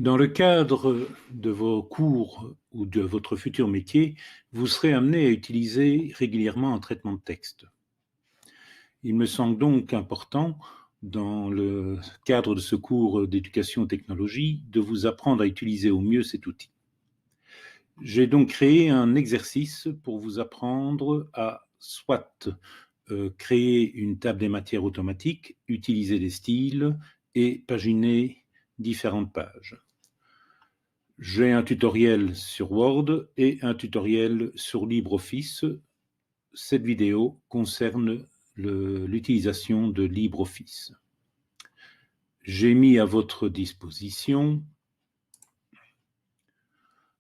Dans le cadre de vos cours ou de votre futur métier, vous serez amené à utiliser régulièrement un traitement de texte. Il me semble donc important, dans le cadre de ce cours d'éducation aux technologies, de vous apprendre à utiliser au mieux cet outil. J'ai donc créé un exercice pour vous apprendre à soit créer une table des matières automatique, utiliser des styles et paginer différentes pages. J'ai un tutoriel sur Word et un tutoriel sur LibreOffice. Cette vidéo concerne l'utilisation de LibreOffice. J'ai mis à votre disposition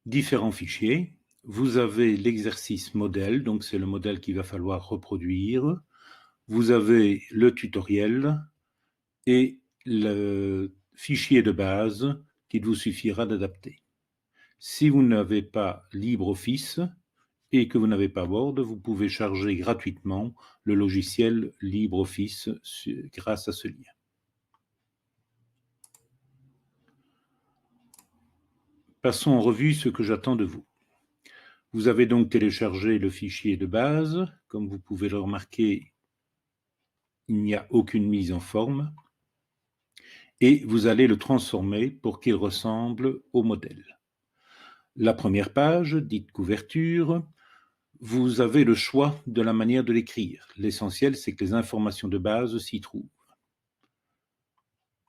différents fichiers. Vous avez l'exercice modèle, donc c'est le modèle qu'il va falloir reproduire. Vous avez le tutoriel et le fichier de base qu'il vous suffira d'adapter. Si vous n'avez pas LibreOffice et que vous n'avez pas Word, vous pouvez charger gratuitement le logiciel LibreOffice grâce à ce lien. Passons en revue ce que j'attends de vous. Vous avez donc téléchargé le fichier de base. Comme vous pouvez le remarquer, il n'y a aucune mise en forme. Et vous allez le transformer pour qu'il ressemble au modèle. La première page, dite couverture, vous avez le choix de la manière de l'écrire. L'essentiel, c'est que les informations de base s'y trouvent.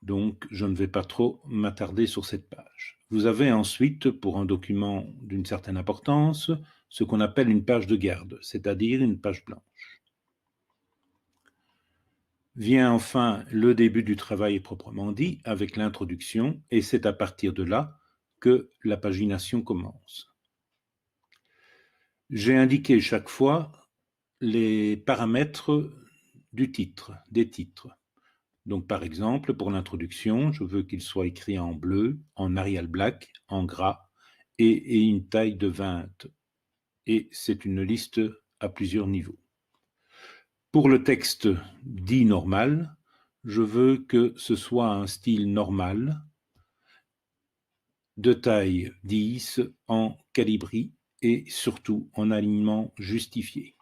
Donc, je ne vais pas trop m'attarder sur cette page. Vous avez ensuite, pour un document d'une certaine importance, ce qu'on appelle une page de garde, c'est-à-dire une page blanche. Vient enfin le début du travail proprement dit, avec l'introduction, et c'est à partir de là que la pagination commence. J'ai indiqué chaque fois les paramètres du titre, des titres. Donc, par exemple, pour l'introduction, je veux qu'il soit écrit en bleu, en Arial Black, en gras, et une taille de 20. Et c'est une liste à plusieurs niveaux. Pour le texte dit normal, je veux que ce soit un style normal, de taille 10, en calibri et surtout en alignement justifié.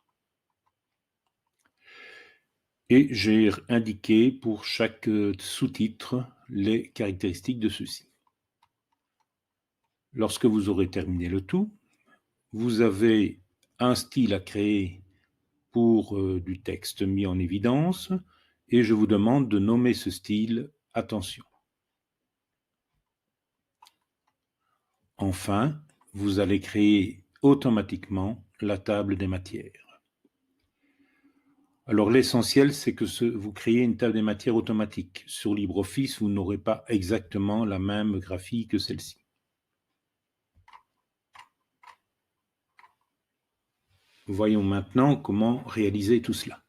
Et j'ai indiqué pour chaque sous-titre les caractéristiques de ceux-ci. Lorsque vous aurez terminé le tout, vous avez un style à créer pour du texte mis en évidence et je vous demande de nommer ce style « Attention ». Enfin, vous allez créer automatiquement la table des matières. Alors l'essentiel, c'est que vous créez une table des matières automatique. Sur LibreOffice, vous n'aurez pas exactement la même graphie que celle-ci. Voyons maintenant comment réaliser tout cela.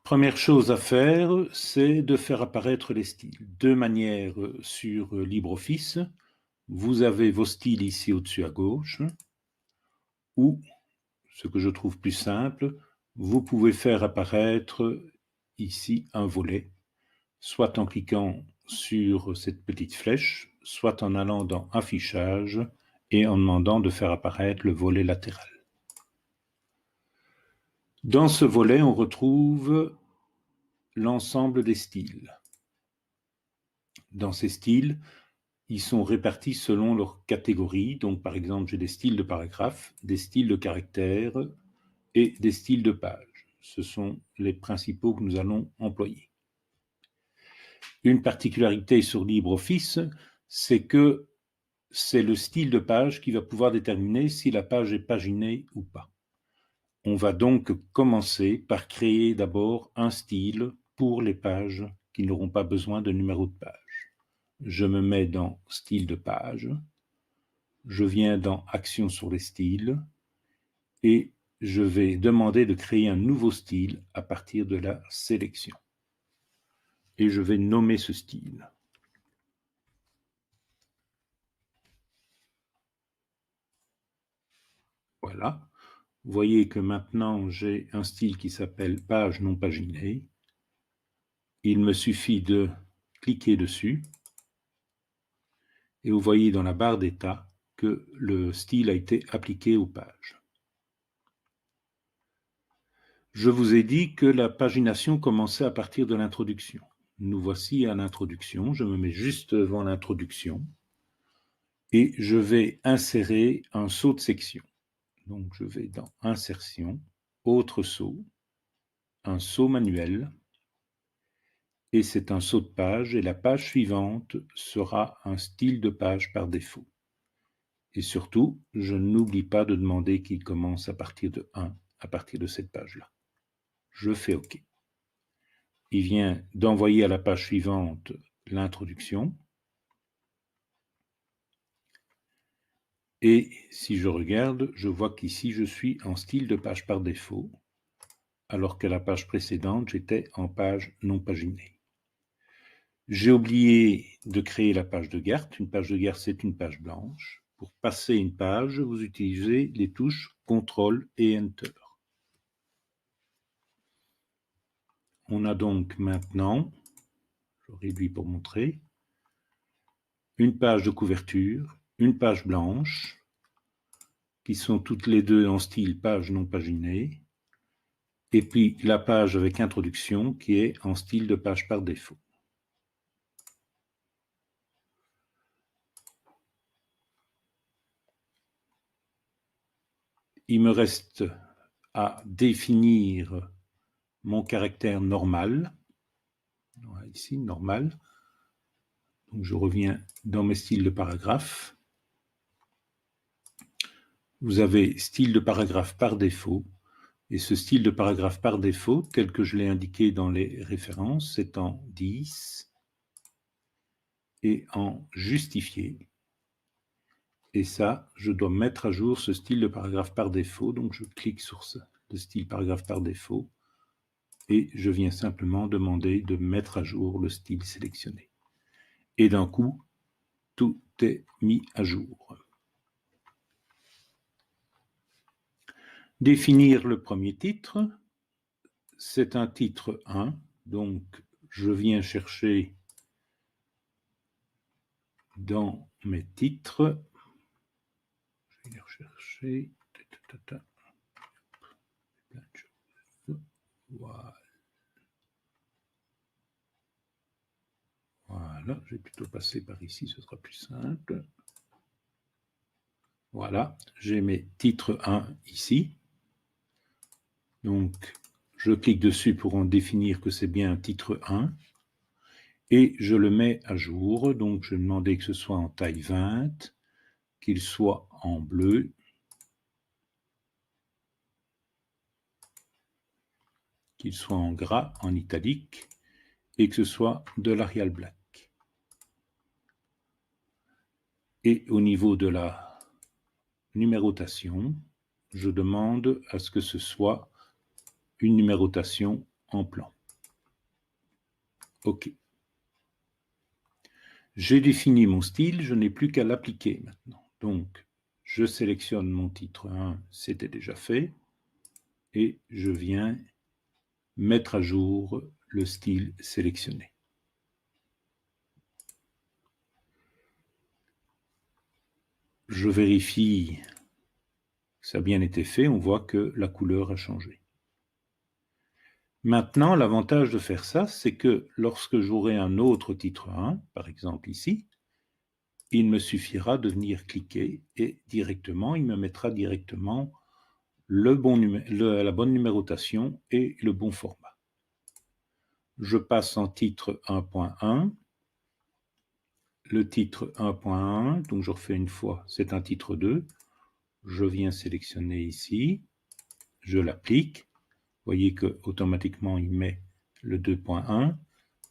Première chose à faire, c'est de faire apparaître les styles. Deux manières sur LibreOffice. Vous avez vos styles ici au-dessus à gauche, ou, ce que je trouve plus simple, vous pouvez faire apparaître ici un volet, soit en cliquant sur cette petite flèche, soit en allant dans Affichage et en demandant de faire apparaître le volet latéral. Dans ce volet, on retrouve l'ensemble des styles. Dans ces styles, ils sont répartis selon leur catégorie. Donc, par exemple, j'ai des styles de paragraphes, des styles de caractères et des styles de pages. Ce sont les principaux que nous allons employer. Une particularité sur LibreOffice, c'est que c'est le style de page qui va pouvoir déterminer si la page est paginée ou pas. On va donc commencer par créer d'abord un style pour les pages qui n'auront pas besoin de numéro de page. Je me mets dans Style de page, je viens dans Action sur les styles et je vais demander de créer un nouveau style à partir de la sélection. Et je vais nommer ce style. Voilà. Vous voyez que maintenant j'ai un style qui s'appelle page non paginée il me suffit de cliquer dessus et vous voyez dans la barre d'état que le style a été appliqué aux pages. Je vous ai dit que la pagination commençait à partir de l'introduction. Nous voici à l'introduction, je me mets juste devant l'introduction et je vais insérer un saut de section. Donc je vais dans Insertion, Autre saut, un saut manuel, et c'est un saut de page, et la page suivante sera un style de page par défaut. Et surtout, je n'oublie pas de demander qu'il commence à partir de 1, à partir de cette page-là. Je fais OK. Il vient d'envoyer à la page suivante l'introduction. Et si je regarde, je vois qu'ici, je suis en style de page par défaut, alors que la page précédente, j'étais en page non paginée. J'ai oublié de créer la page de garde. Une page de garde, c'est une page blanche. Pour passer une page, vous utilisez les touches CTRL et Enter. On a donc maintenant, je réduis pour montrer, une page de couverture, une page blanche, qui sont toutes les deux en style page non paginée, et puis la page avec introduction qui est en style de page par défaut. Il me reste à définir mon caractère normal. Voilà, ici, normal. Donc je reviens dans mes styles de paragraphe. Vous avez style de paragraphe par défaut. Et ce style de paragraphe par défaut, tel que je l'ai indiqué dans les références, c'est en 10 et en justifié. Et ça, je dois mettre à jour ce style de paragraphe par défaut. Donc je clique sur ça, le style paragraphe par défaut. Et je viens simplement demander de mettre à jour le style sélectionné. Et d'un coup, tout est mis à jour. Définir le premier titre. C'est un titre 1, donc je viens chercher dans mes titres. Je vais les rechercher. Voilà. Voilà, je vais plutôt passer par ici, ce sera plus simple. Voilà, j'ai mes titres 1 ici. Donc, je clique dessus pour en définir que c'est bien un titre 1. Et je le mets à jour. Donc, je vais demander que ce soit en taille 20, qu'il soit en bleu, qu'il soit en gras, en italique, et que ce soit de l'Arial Black. Et au niveau de la numérotation, je demande à ce que ce soit une numérotation en plan. OK. J'ai défini mon style, je n'ai plus qu'à l'appliquer maintenant. Donc, je sélectionne mon titre 1, c'était déjà fait, et je viens mettre à jour le style sélectionné. Je vérifie que ça a bien été fait, on voit que la couleur a changé. Maintenant, l'avantage de faire ça, c'est que lorsque j'aurai un autre titre 1, par exemple ici, il me suffira de venir cliquer et directement, il me mettra directement la bonne numérotation et le bon format. Je passe en titre 1.1. Le titre 1.1, donc je refais une fois, c'est un titre 2. Je viens sélectionner ici, je l'applique. Vous voyez qu'automatiquement, il met le 2.1,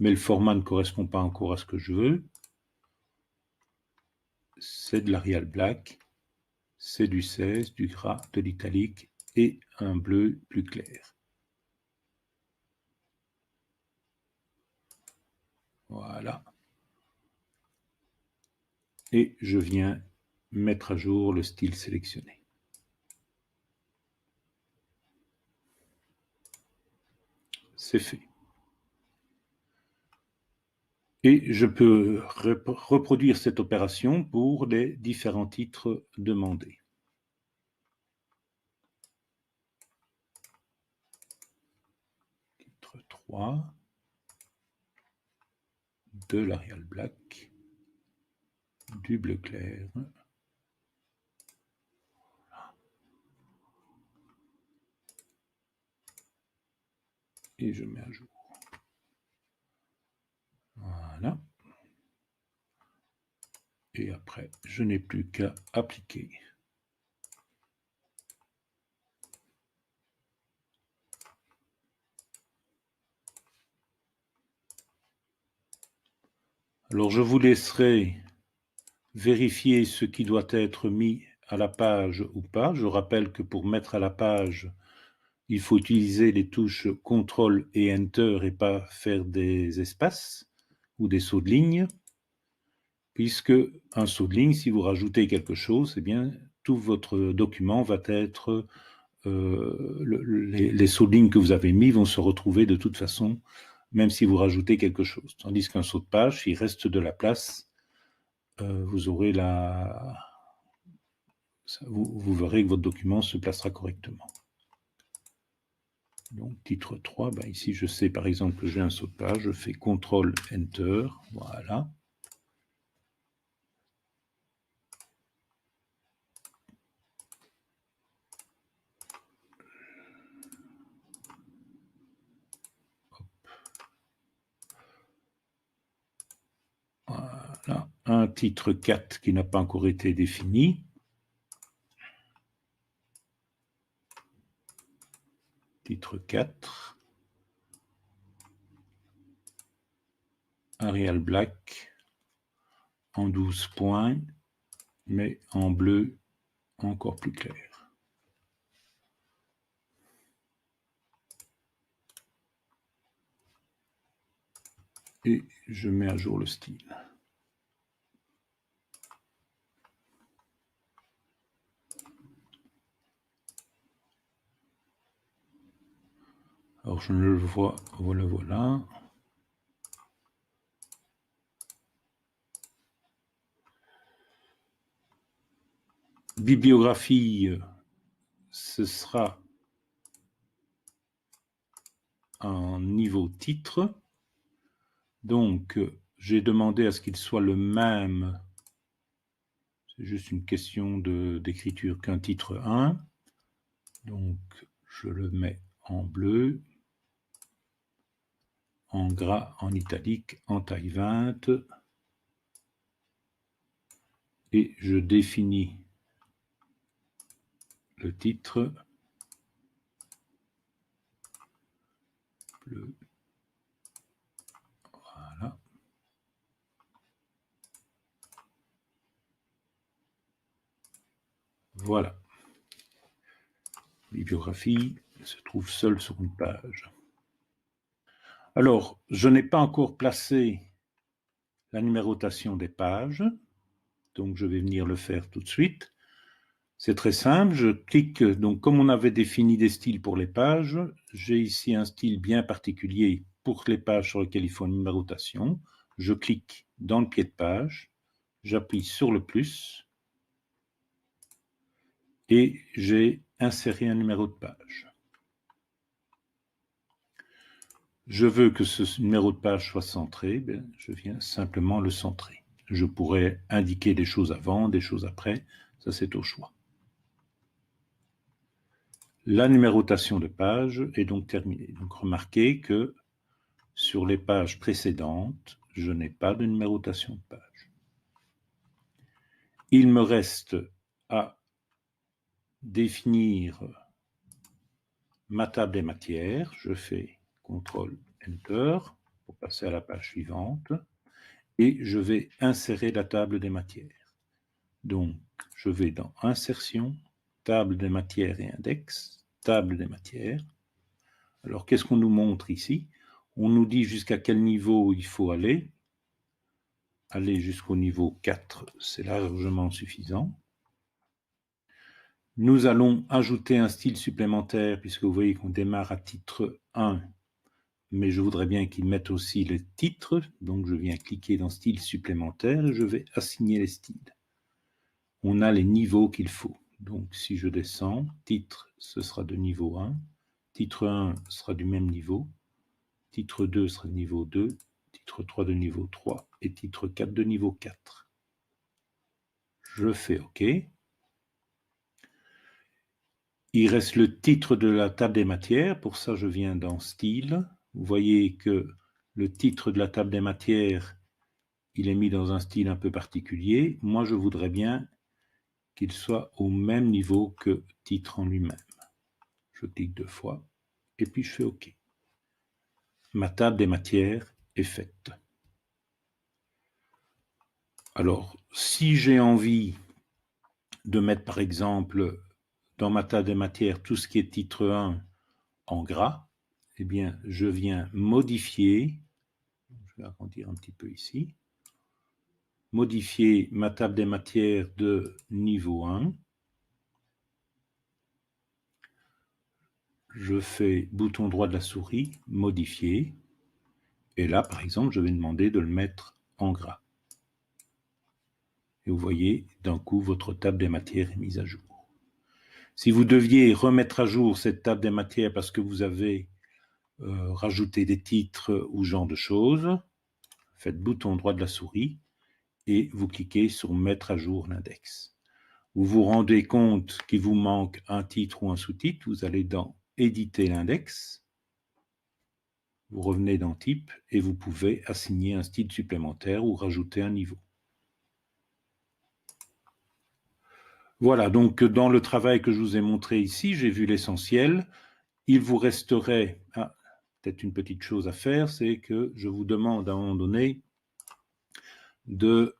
mais le format ne correspond pas encore à ce que je veux. C'est de l'Arial Black, c'est du 16, du gras, de l'italique et un bleu plus clair. Voilà. Et je viens mettre à jour le style sélectionné. C'est fait. Et je peux reproduire cette opération pour les différents titres demandés. Titre 3 de l'Arial Black, du bleu clair. Et je mets à jour. Voilà. Et après, je n'ai plus qu'à appliquer. Alors, je vous laisserai vérifier ce qui doit être mis à la page ou pas. Je rappelle que pour mettre à la page, il faut utiliser les touches CTRL et Enter et pas faire des espaces ou des sauts de ligne, puisque un saut de ligne, si vous rajoutez quelque chose, eh bien, tout votre document va être... les sauts de ligne que vous avez mis vont se retrouver de toute façon, même si vous rajoutez quelque chose. Tandis qu'un saut de page, s'il reste de la place, vous aurez vous verrez que votre document se placera correctement. Donc, titre 3, ben ici, je sais par exemple que j'ai un saut de page, je fais CTRL, Enter, voilà. Voilà, un titre 4 qui n'a pas encore été défini. Titre 4. Arial Black en 12 points, mais en bleu encore plus clair. Et je mets à jour le style. Alors je ne le vois, voilà. Bibliographie, ce sera un niveau titre. Donc, j'ai demandé à ce qu'il soit le même, c'est juste une question d'écriture qu'un titre 1. Donc, je le mets en bleu, en gras, en italique, en taille 20. Et je définis le titre bleu. Voilà. Voilà. Bibliographie se trouve seule sur une page. Alors, je n'ai pas encore placé la numérotation des pages, donc je vais venir le faire tout de suite. C'est très simple, je clique, donc comme on avait défini des styles pour les pages, j'ai ici un style bien particulier pour les pages sur lesquelles il faut une numérotation. Je clique dans le pied de page, j'appuie sur le plus et j'ai inséré un numéro de page. Je veux que ce numéro de page soit centré, ben, je viens simplement le centrer. Je pourrais indiquer des choses avant, des choses après, ça c'est au choix. La numérotation de page est donc terminée. Donc remarquez que sur les pages précédentes, je n'ai pas de numérotation de page. Il me reste à définir ma table des matières. Je fais CTRL Enter pour passer à la page suivante et je vais insérer la table des matières. Donc, je vais dans Insertion, table des matières et index, table des matières. Alors, qu'est-ce qu'on nous montre ici? On nous dit jusqu'à quel niveau il faut aller. Aller jusqu'au niveau 4, c'est largement suffisant. Nous allons ajouter un style supplémentaire, puisque vous voyez qu'on démarre à titre 1, mais je voudrais bien qu'ils mettent aussi les titres. Donc, je viens cliquer dans Style supplémentaire et je vais assigner les styles. On a les niveaux qu'il faut. Donc, si je descends, titre, ce sera de niveau 1. Titre 1 sera du même niveau. Titre 2 sera de niveau 2. Titre 3 de niveau 3. Et titre 4 de niveau 4. Je fais OK. Il reste le titre de la table des matières. Pour ça, je viens dans Style. Vous voyez que le titre de la table des matières, il est mis dans un style un peu particulier. Moi, je voudrais bien qu'il soit au même niveau que titre en lui-même. Je clique 2 fois et puis je fais OK. Ma table des matières est faite. Alors, si j'ai envie de mettre, par exemple, dans ma table des matières, tout ce qui est titre 1 en gras, eh bien, je viens modifier, je vais agrandir un petit peu ici, modifier ma table des matières de niveau 1. Je fais bouton droit de la souris, modifier, et là, par exemple, je vais demander de le mettre en gras. Et vous voyez, d'un coup, votre table des matières est mise à jour. Si vous deviez remettre à jour cette table des matières parce que vous avez rajouté des titres ou ce genre de choses, faites bouton droit de la souris et vous cliquez sur mettre à jour l'index. Vous vous rendez compte qu'il vous manque un titre ou un sous-titre, vous allez dans éditer l'index, vous revenez dans type et vous pouvez assigner un style supplémentaire ou rajouter un niveau. Voilà, donc dans le travail que je vous ai montré ici, j'ai vu l'essentiel. Il vous resterait, peut-être une petite chose à faire, c'est que je vous demande à un moment donné de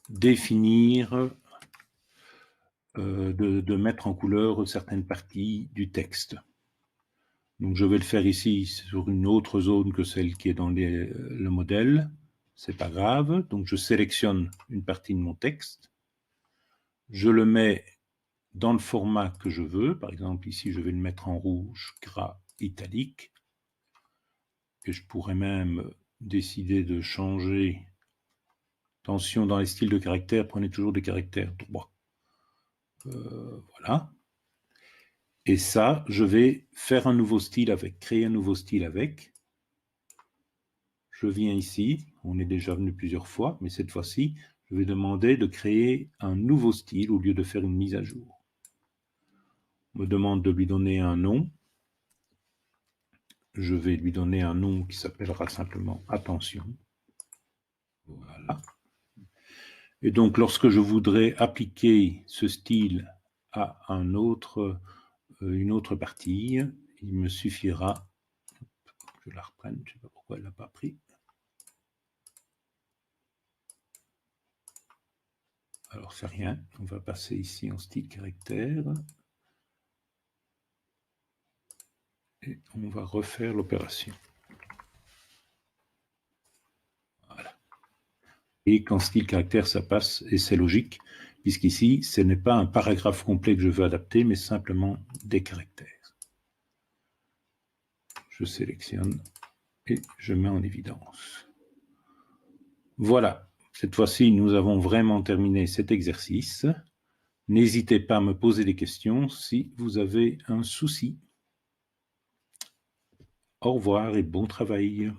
définir, de mettre en couleur certaines parties du texte. Donc je vais le faire ici sur une autre zone que celle qui est dans le modèle. C'est pas grave. Donc je sélectionne une partie de mon texte. Je le mets dans le format que je veux. Par exemple, ici, je vais le mettre en rouge, gras, italique. Et je pourrais même décider de changer. Attention, dans les styles de caractères, prenez toujours des caractères droits. Voilà. Et ça, je vais faire un nouveau style avec, créer un nouveau style avec. Je viens ici, on est déjà venu plusieurs fois, mais cette fois-ci, je vais demander de créer un nouveau style au lieu de faire une mise à jour. On me demande de lui donner un nom. Je vais lui donner un nom qui s'appellera simplement attention. Voilà. Et donc, lorsque je voudrais appliquer ce style à une autre partie, il me suffira, je la reprenne, je ne sais pas pourquoi elle ne l'a pas pris. Alors, c'est rien, on va passer ici en style caractère. Et on va refaire l'opération. Voilà. Et qu'en style caractère, ça passe, et c'est logique, puisqu'ici, ce n'est pas un paragraphe complet que je veux adapter, mais simplement des caractères. Je sélectionne et je mets en évidence. Voilà, cette fois-ci, nous avons vraiment terminé cet exercice. N'hésitez pas à me poser des questions si vous avez un souci. Au revoir et bon travail.